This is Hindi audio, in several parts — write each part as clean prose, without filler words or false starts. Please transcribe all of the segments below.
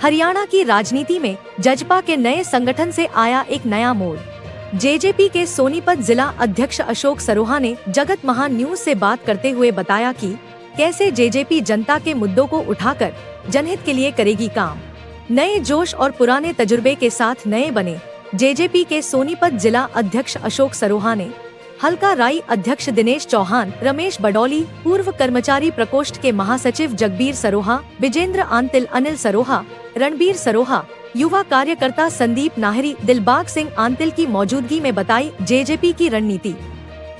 हरियाणा की राजनीति में जजपा के नए संगठन से आया एक नया मोड़। जेजेपी के सोनीपत जिला अध्यक्ष अशोक सरोहा ने जगत महान न्यूज से बात करते हुए बताया कि कैसे जेजेपी जनता के मुद्दों को उठाकर जनहित के लिए करेगी काम। नए जोश और पुराने तजुर्बे के साथ नए बने जेजेपी के सोनीपत जिला अध्यक्ष अशोक सरोहा ने हल्का राई अध्यक्ष दिनेश चौहान, रमेश बडौली, पूर्व कर्मचारी प्रकोष्ठ के महासचिव जगबीर सरोहा, विजेंद्र आंतिल, अनिल सरोहा, रणबीर सरोहा, युवा कार्यकर्ता संदीप नाहरी, दिलबाग सिंह आंतिल की मौजूदगी में बताई जेजेपी की रणनीति।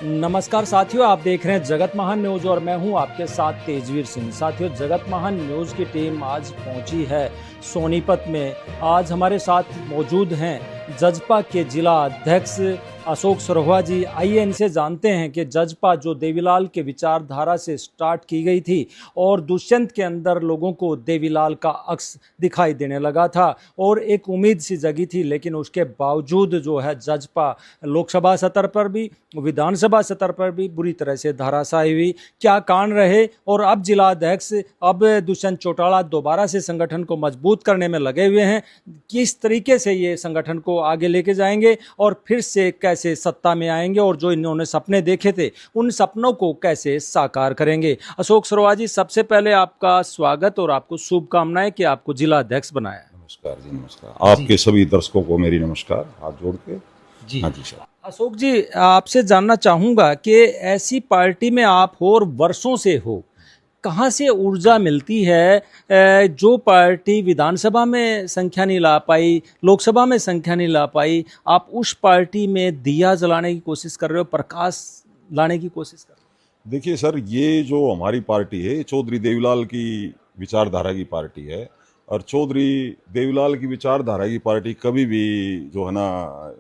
नमस्कार साथियों, आप देख रहे हैं जगत महान न्यूज और मैं हूं आपके साथ तेजवीर सिंह। साथियों, जगत महान न्यूज की टीम आज पहुंची है सोनीपत में। आज हमारे साथ मौजूद हैं जजपा के जिला अध्यक्ष अशोक सरोहा जी। आइए इनसे जानते हैं कि जजपा जो देवीलाल के विचारधारा से स्टार्ट की गई थी और दुष्यंत के अंदर लोगों को देवीलाल का अक्स दिखाई देने लगा था और एक उम्मीद सी जगी थी, लेकिन उसके बावजूद जो है जजपा लोकसभा सतर पर भी, विधानसभा सतर पर भी बुरी तरह से धराशायी हुई। क्या कारण रहे और अब जिला अध्यक्ष अब दुष्यंत चौटाला दोबारा से संगठन को मजबूत करने में लगे हुए हैं। किस तरीके से ये संगठन को आगे लेके जाएंगे और फिर से कैसे सत्ता में आएंगे और जो इन्होंने सपने देखे थे उन सपनों को कैसे साकार करेंगे। अशोक सरोहा जी, सबसे पहले आपका स्वागत और आपको शुभकामनाएं कि आपको जिला अध्यक्ष बनाया। नमस्कार जी, नमस्कार। आपके सभी दर्शकों को मेरी नमस्कार, हाथ जोड़ के जी। हाँ जी सर। अशोक जी, आपसे जानना चाहूंगा कि ऐसी पार्टी में आप हो और वर्षों से हो, कहाँ से ऊर्जा मिलती है जो पार्टी विधानसभा में संख्या नहीं ला पाई, लोकसभा में संख्या नहीं ला पाई, आप उस पार्टी में दिया जलाने की कोशिश कर रहे हो, प्रकाश लाने की कोशिश कर रहे हो? देखिए सर, ये जो हमारी पार्टी है चौधरी देवीलाल की विचारधारा की पार्टी है और चौधरी देवीलाल की विचारधारा की पार्टी कभी भी जो है ना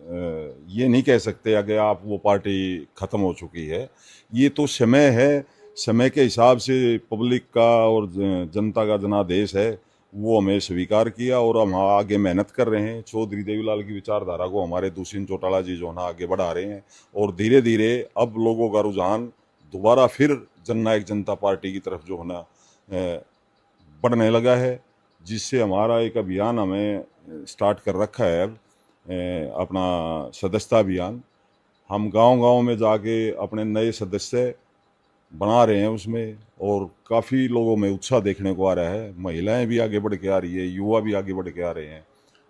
ये नहीं कह सकते कि आप वो पार्टी ख़त्म हो चुकी है। ये तो समय है, समय के हिसाब से पब्लिक का और जनता का जनादेश है, वो हमें स्वीकार किया और हम आगे मेहनत कर रहे हैं। चौधरी देवीलाल की विचारधारा को हमारे दुष्यंत चौटाला जी जो है ना आगे बढ़ा रहे हैं और धीरे धीरे अब लोगों का रुझान दोबारा फिर जननायक जनता पार्टी की तरफ जो है ना बढ़ने लगा है, जिससे हमारा एक अभियान हमें स्टार्ट कर रखा है अब अपना सदस्यता अभियान। हम गांव-गांव में जाके अपने नए सदस्य बना रहे हैं उसमें और काफ़ी लोगों में उत्साह देखने को आ रहा है। महिलाएं भी आगे बढ़ के आ रही है, युवा भी आगे बढ़ के आ रहे हैं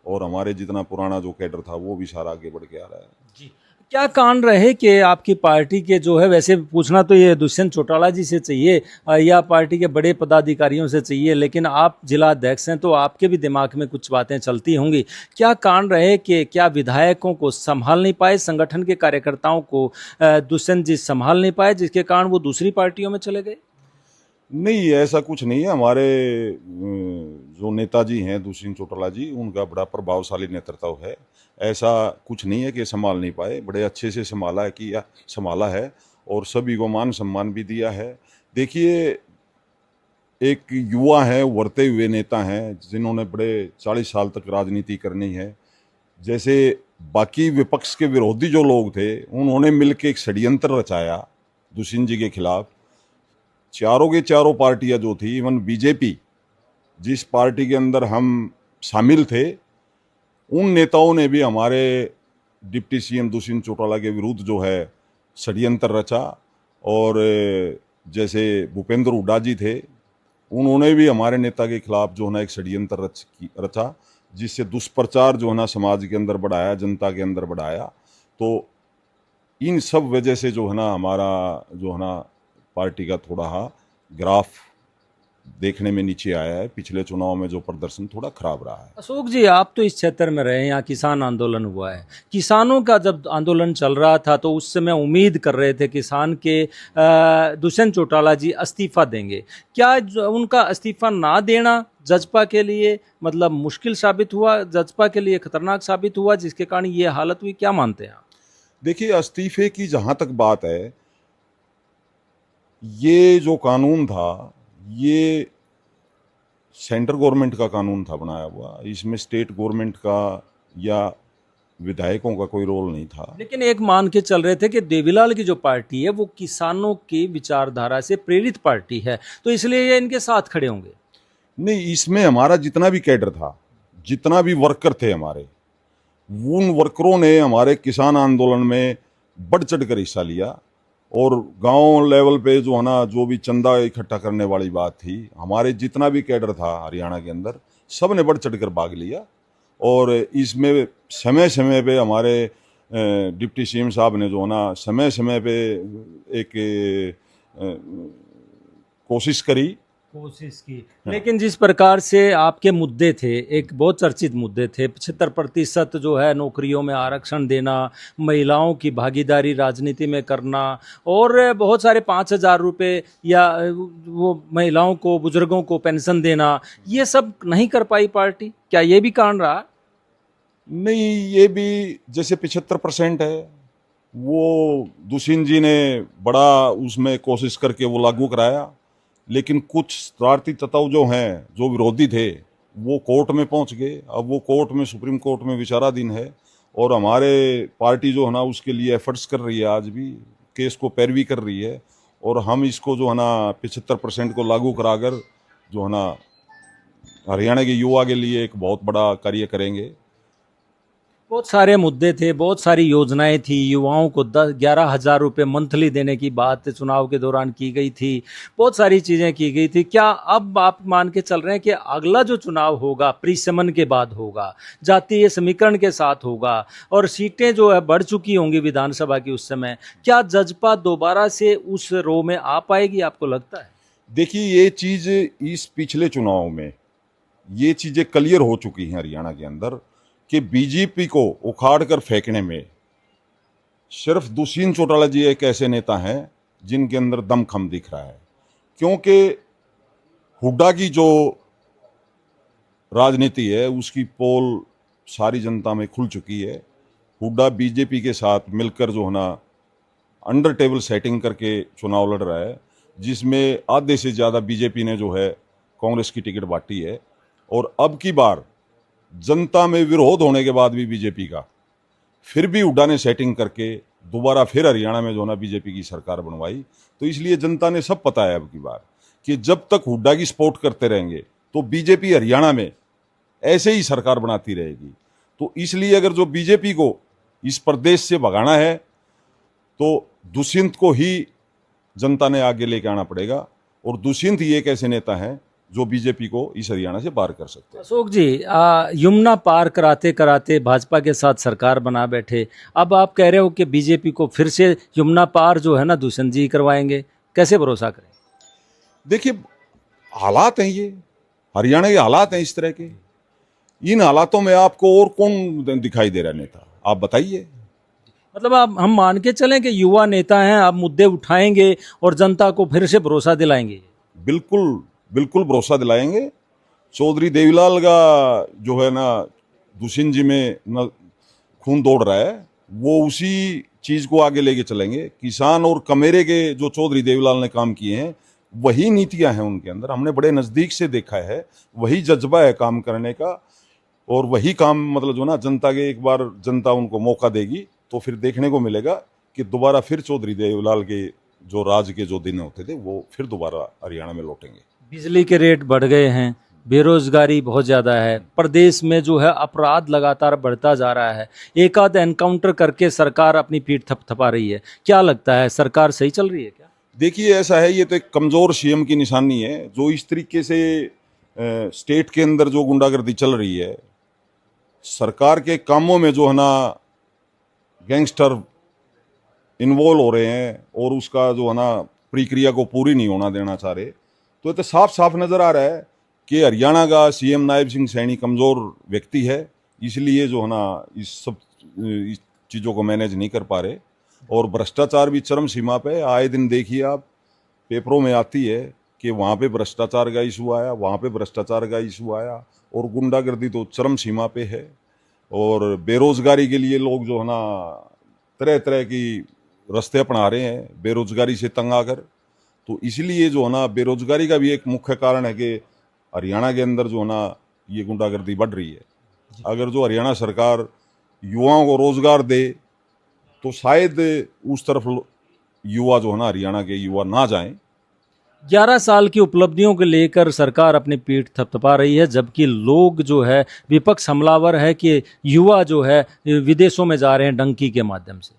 और हमारे जितना पुराना जो कैडर था वो भी सारा आगे बढ़ के आ रहा है जी। क्या कारण रहे कि आपकी पार्टी के जो है, वैसे पूछना तो ये दुष्यंत चौटाला जी से चाहिए या पार्टी के बड़े पदाधिकारियों से चाहिए, लेकिन आप जिला अध्यक्ष हैं तो आपके भी दिमाग में कुछ बातें चलती होंगी। क्या कारण रहे कि क्या विधायकों को संभाल नहीं पाए, संगठन के कार्यकर्ताओं को दुष्यंत जी संभाल नहीं पाए, जिसके कारण वो दूसरी पार्टियों में चले गए? नहीं, ऐसा कुछ नहीं है। हमारे जो नेताजी हैं दुष्यंत चौटाला जी, उनका बड़ा प्रभावशाली नेतृत्व है। ऐसा कुछ नहीं है कि संभाल नहीं पाए, बड़े अच्छे से संभाला है और सभी को मान सम्मान भी दिया है। देखिए, एक युवा है, उभरते हुए नेता हैं जिन्होंने बड़े 40 साल तक राजनीति करनी है। जैसे बाकी विपक्ष के विरोधी जो लोग थे, उन्होंने मिलकर एक षड्यंत्र रचाया दुष्यंत जी के खिलाफ। चारों के चारों पार्टियां जो थी, इवन बीजेपी जिस पार्टी के अंदर हम शामिल थे, उन नेताओं ने भी हमारे डिप्टी सीएम दुष्यंत चौटाला के विरुद्ध जो है षड्यंत्र रचा। और जैसे भूपेंद्र हुड्डा जी थे, उन्होंने भी हमारे नेता के खिलाफ जो है ना एक षड्यंत्र रचा, जिससे दुष्प्रचार जो है ना समाज के अंदर बढ़ाया, जनता के अंदर बढ़ाया। तो इन सब वजह से जो है ना हमारा जो है ना पार्टी का थोड़ा ग्राफ देखने में नीचे आया है। पिछले चुनाव में जो प्रदर्शन थोड़ा खराब रहा है। अशोक जी, आप तो इस क्षेत्र में रहे हैं, यहाँ किसान आंदोलन हुआ है। किसानों का जब आंदोलन चल रहा था तो उस समय उम्मीद कर रहे थे किसान के दुष्यंत चौटाला जी अस्तीफा देंगे। क्या उनका अस्तीफा ना देना जजपा के लिए मतलब मुश्किल साबित हुआ, जजपा के लिए खतरनाक साबित हुआ, जिसके कारण ये हालत हुई? क्या मानते हैं आप? देखिए, अस्तीफे की जहाँ तक बात है, ये जो कानून था ये सेंट्रल गवर्नमेंट का कानून था बनाया हुआ। इसमें स्टेट गवर्नमेंट का या विधायकों का कोई रोल नहीं था। लेकिन एक मान के चल रहे थे कि देवीलाल की जो पार्टी है वो किसानों की विचारधारा से प्रेरित पार्टी है, तो इसलिए ये इनके साथ खड़े होंगे। नहीं, इसमें हमारा जितना भी कैडर था, जितना भी वर्कर थे हमारे, उन वर्करों ने हमारे किसान आंदोलन में बढ़ चढ़ कर हिस्सा लिया। और गांव लेवल पे जो है ना, जो भी चंदा इकट्ठा करने वाली बात थी, हमारे जितना भी कैडर था हरियाणा के अंदर, सब ने बढ़ चढ़ कर भाग लिया। और इसमें समय समय पे हमारे डिप्टी सीएम साहब ने जो है ना, समय समय पे एक कोशिश की। लेकिन जिस प्रकार से आपके मुद्दे थे, एक बहुत चर्चित मुद्दे थे, 75% जो है नौकरियों में आरक्षण देना, महिलाओं की भागीदारी राजनीति में करना, और बहुत सारे 5,000 रुपये या वो महिलाओं को, बुजुर्गों को पेंशन देना, ये सब नहीं कर पाई पार्टी। क्या ये भी कारण रहा? नहीं, ये भी जैसे 75% है, वो दुष्यंत जी ने बड़ा उसमें कोशिश करके वो लागू कराया। लेकिन कुछ शरारती तत्व जो हैं, जो विरोधी थे, वो कोर्ट में पहुंच गए। अब वो कोर्ट में, सुप्रीम कोर्ट में विचाराधीन है। और हमारे पार्टी जो है ना, उसके लिए एफर्ट्स कर रही है, आज भी केस को पैरवी कर रही है। और हम इसको जो है ना 75% को लागू कराकर जो है ना हरियाणा के युवा के लिए एक बहुत बड़ा कार्य करेंगे। बहुत सारे मुद्दे थे, बहुत सारी योजनाएं थी, युवाओं को 11,000 रुपये मंथली देने की बात चुनाव के दौरान की गई थी, बहुत सारी चीज़ें की गई थी। क्या अब आप मान के चल रहे हैं कि अगला जो चुनाव होगा प्रीशमन के बाद होगा, जातीय समीकरण के साथ होगा, और सीटें जो है बढ़ चुकी होंगी विधानसभा की उस समय, क्या जजपा दोबारा से उस रो में आ पाएगी, आपको लगता है? देखिए, ये चीज़ इस पिछले चुनाव में ये चीज़ें क्लियर हो चुकी हैं हरियाणा के अंदर कि बीजेपी को उखाड़ कर फेंकने में सिर्फ दुष्यंत चौटाला जी एक ऐसे नेता हैं जिनके अंदर दमखम दिख रहा है। क्योंकि हुड्डा की जो राजनीति है, उसकी पोल सारी जनता में खुल चुकी है। हुड्डा बीजेपी के साथ मिलकर जो है ना अंडर टेबल सेटिंग करके चुनाव लड़ रहा है, जिसमें आधे से ज़्यादा बीजेपी ने जो है कांग्रेस की टिकट बांटी है। और अब की बार जनता में विरोध होने के बाद भी बीजेपी का, फिर भी हुड्डा ने सेटिंग करके दोबारा फिर हरियाणा में जो ना बीजेपी की सरकार बनवाई। तो इसलिए जनता ने सब पता है अब की बार कि जब तक हुड्डा की सपोर्ट करते रहेंगे तो बीजेपी हरियाणा में ऐसे ही सरकार बनाती रहेगी। तो इसलिए अगर जो बीजेपी को इस प्रदेश से भगाना है तो दुष्यंत को ही जनता ने आगे लेके आना पड़ेगा। और दुष्यंत ही एक ऐसे नेता हैं जो बीजेपी को इस हरियाणा से पार कर सकते हैं। अशोक जी, यमुना पार कराते कराते भाजपा के साथ सरकार बना बैठे, अब आप कह रहे हो कि बीजेपी को फिर से यमुना पार जो है ना दुष्यंत जी करवाएंगे, कैसे भरोसा करें? देखिए, हालात हैं, ये हरियाणा के हालात हैं इस तरह के। इन हालातों में आपको और कौन दिखाई दे रहा है नेता, आप बताइए। मतलब आप, हम मान के चलें कि युवा नेता हैं, आप मुद्दे उठाएंगे और जनता को फिर से भरोसा दिलाएंगे? बिल्कुल बिल्कुल भरोसा दिलाएंगे। चौधरी देवीलाल का जो है ना दुष्यंत जी में न खून दौड़ रहा है, वो उसी चीज़ को आगे लेके चलेंगे। किसान और कमेरे के जो चौधरी देवीलाल ने काम किए हैं, वही नीतियां हैं उनके अंदर, हमने बड़े नज़दीक से देखा है। वही जज्बा है काम करने का, और वही काम मतलब जो ना जनता के, एक बार जनता उनको मौका देगी तो फिर देखने को मिलेगा कि दोबारा फिर चौधरी देवीलाल के जो राज के जो दिन होते थे वो फिर दोबारा हरियाणा में लौटेंगे। बिजली के रेट बढ़ गए हैं, बेरोजगारी बहुत ज़्यादा है, प्रदेश में जो है अपराध लगातार बढ़ता जा रहा है, एक आध एनकाउंटर करके सरकार अपनी पीठ थपथपा रही है। क्या लगता है, सरकार सही चल रही है क्या? देखिए, ऐसा है, ये तो एक कमज़ोर सीएम की निशानी है, जो इस तरीके से स्टेट के अंदर जो गुंडागर्दी चल रही है, सरकार के कामों में जो है ना गैंगस्टर इन्वॉल्व हो रहे हैं और उसका जो है ना प्रक्रिया को पूरी नहीं होना देना चाह रहे। तो ये तो साफ साफ नज़र आ रहा है कि हरियाणा का सीएम नायब सिंह सैनी कमज़ोर व्यक्ति है, इसलिए जो है ना इस सब इस चीज़ों को मैनेज नहीं कर पा रहे। और भ्रष्टाचार भी चरम सीमा पे, आए दिन देखिए आप, पेपरों में आती है कि वहाँ पे भ्रष्टाचार का इशू आया, वहाँ पे भ्रष्टाचार का इशू आया, और गुंडागर्दी तो चरम सीमा पे है। और बेरोजगारी के लिए लोग जो है ना तरह तरह की रास्ते अपना रहे हैं, बेरोजगारी से तंग आकर। तो इसलिए जो है ना बेरोजगारी का भी एक मुख्य कारण है कि हरियाणा के अंदर जो है ना ये गुंडागर्दी बढ़ रही है। अगर जो हरियाणा सरकार युवाओं को रोजगार दे तो शायद उस तरफ युवा जो है ना, हरियाणा के युवा ना जाएं। 11 साल की उपलब्धियों को लेकर सरकार अपनी पीठ थपथपा रही है, जबकि लोग जो है विपक्ष हमलावर है कि युवा जो है विदेशों में जा रहे हैं डंकी के माध्यम से।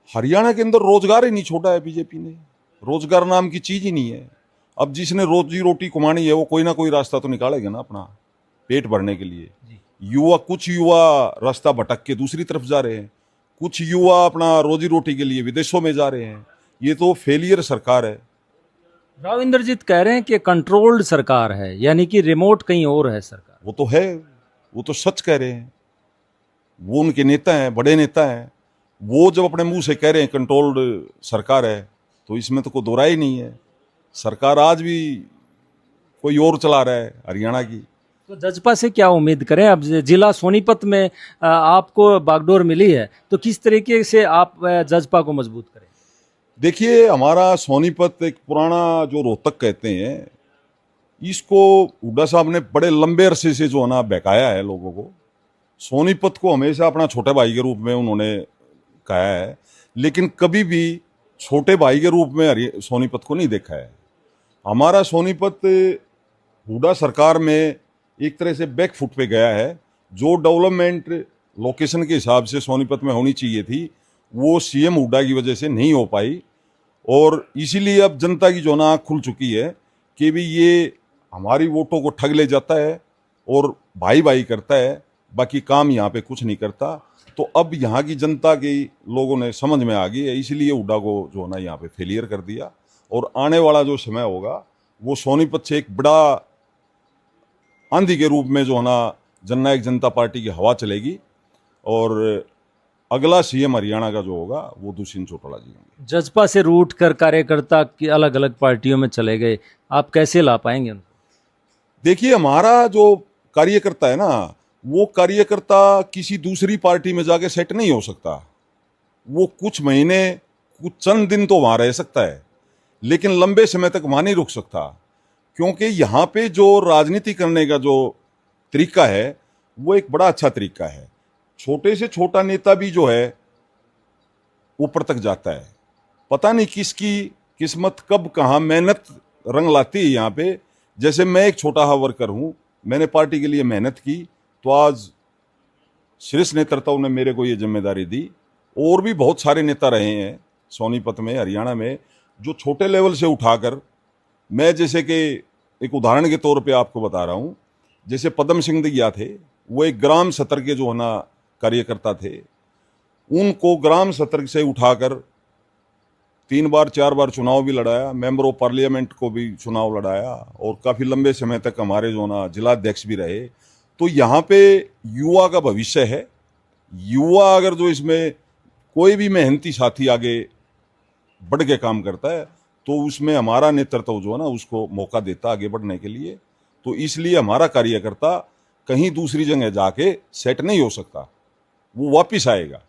हरियाणा के अंदर रोजगार ही नहीं छोड़ा है बीजेपी ने। रोजगार नाम की चीज ही नहीं है। अब जिसने रोजी रोटी कमानी है वो कोई ना कोई रास्ता तो निकालेगा ना अपना पेट भरने के लिए। कुछ युवा रास्ता भटक के दूसरी तरफ जा रहे हैं, कुछ युवा अपना रोजी रोटी के लिए विदेशों में जा रहे हैं। ये तो फेलियर सरकार है। राव इंद्रजीत कह रहे हैं कि कंट्रोल्ड सरकार है, यानी कि रिमोट कहीं और है सरकार। वो तो है, वो तो सच कह रहे हैं। वो उनके नेता हैं, बड़े नेता हैं। वो जब अपने मुंह से कह रहे हैं कंट्रोल्ड सरकार है, तो इसमें तो कोई दो राय ही नहीं है। सरकार आज भी कोई और चला रहा है हरियाणा की। तो जजपा से क्या उम्मीद करें? अब जिला सोनीपत में आपको बागडोर मिली है, तो किस तरीके से आप जजपा को मजबूत करें? देखिए, हमारा सोनीपत एक पुराना जो रोहतक कहते हैं, इसको हुड्डा साहब ने बड़े लंबे अरसे से जो है ना बहकाया है लोगों को। सोनीपत को हमेशा अपना छोटे भाई के रूप में उन्होंने कहा है, लेकिन कभी भी छोटे भाई के रूप में सोनीपत को नहीं देखा है। हमारा सोनीपत हुड्डा सरकार में एक तरह से बैक फुट पे गया है। जो डेवलपमेंट लोकेशन के हिसाब से सोनीपत में होनी चाहिए थी, वो सीएम हुड्डा की वजह से नहीं हो पाई। और इसीलिए अब जनता की जो ना आँख खुल चुकी है कि भी ये हमारी वोटों को ठग ले जाता है और भाई भाई करता है, बाकी काम यहाँ पे कुछ नहीं करता। तो अब यहाँ की जनता के लोगों ने समझ में आ गई है, इसलिए हुड्डा को जो ना यहाँ पे फेलियर कर दिया। और आने वाला जो समय होगा वो सोनीपत से एक बड़ा आंधी के रूप में जो है ना जननायक जनता पार्टी की हवा चलेगी। और अगला सीएम हरियाणा का जो होगा वो दुष्यंत चौटाला जी होंगे। जजपा से रूट कर कार्यकर्ता की अलग अलग पार्टियों में चले गए, आप कैसे ला पाएंगे उनको? देखिए, हमारा जो कार्यकर्ता है ना, वो कार्यकर्ता किसी दूसरी पार्टी में जाके सेट नहीं हो सकता। वो कुछ महीने, कुछ चंद दिन तो वहाँ रह सकता है, लेकिन लंबे समय तक वहाँ नहीं रुक सकता। क्योंकि यहाँ पे जो राजनीति करने का जो तरीका है वो एक बड़ा अच्छा तरीका है। छोटे से छोटा नेता भी जो है ऊपर तक जाता है। पता नहीं किसकी किस्मत कब कहाँ मेहनत रंग लाती है यहाँ पे। जैसे मैं एक छोटा सा वर्कर हूँ, मैंने पार्टी के लिए मेहनत की, तो आज शीर्ष नेतृत्व ने मेरे को ये जिम्मेदारी दी। और भी बहुत सारे नेता रहे हैं सोनीपत में, हरियाणा में, जो छोटे लेवल से उठाकर, मैं जैसे कि एक उदाहरण के तौर पे आपको बता रहा हूँ, जैसे पदम सिंह दिया थे, वो एक ग्राम सतर के जो है ना कार्यकर्ता थे। उनको ग्राम सतर से उठाकर 3 बार 4 बार चुनाव भी लड़ाया, मेंबर ऑफ पार्लियामेंट को भी चुनाव लड़ाया, और काफ़ी लंबे समय तक हमारे जो ना जिलाध्यक्ष भी रहे। तो यहाँ पे युवा का भविष्य है। युवा अगर जो इसमें कोई भी मेहनती साथी आगे बढ़ के काम करता है, तो उसमें हमारा नेतृत्व जो है ना उसको मौका देता आगे बढ़ने के लिए। तो इसलिए हमारा कार्यकर्ता कहीं दूसरी जगह जाके सेट नहीं हो सकता, वो वापिस आएगा।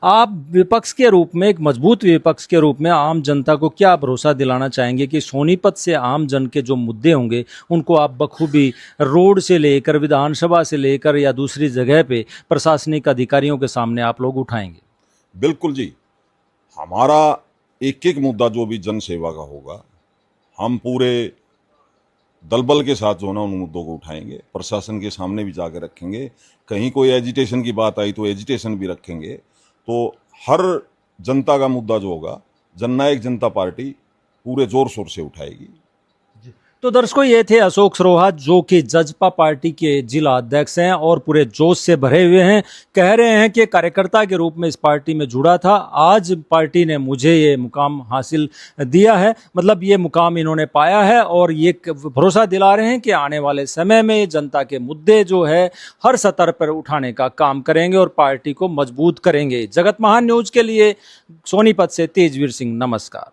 आप विपक्ष के रूप में, एक मजबूत विपक्ष के रूप में आम जनता को क्या भरोसा दिलाना चाहेंगे कि सोनीपत से आम जन के जो मुद्दे होंगे उनको आप बखूबी रोड से लेकर, विधानसभा से लेकर या दूसरी जगह पे प्रशासनिक अधिकारियों के सामने आप लोग उठाएंगे? बिल्कुल जी, हमारा एक एक मुद्दा जो भी जन सेवा का होगा, हम पूरे दलबल के साथ जो है ना उन मुद्दों को उठाएंगे, प्रशासन के सामने भी जाकर रखेंगे। कहीं कोई एजिटेशन की बात आई तो एजिटेशन भी रखेंगे। तो हर जनता का मुद्दा जो होगा जननायक जनता पार्टी पूरे जोर शोर से उठाएगी। तो दर्शकों, ये थे अशोक सरोहा, जो कि जजपा पार्टी के जिला अध्यक्ष हैं और पूरे जोश से भरे हुए हैं। कह रहे हैं कि कार्यकर्ता के रूप में इस पार्टी में जुड़ा था, आज पार्टी ने मुझे ये मुकाम हासिल दिया है, मतलब ये मुकाम इन्होंने पाया है। और ये भरोसा दिला रहे हैं कि आने वाले समय में जनता के मुद्दे जो है हर सतर पर उठाने का काम करेंगे और पार्टी को मजबूत करेंगे। जगत महान न्यूज के लिए सोनीपत से तेजवीर सिंह, नमस्कार।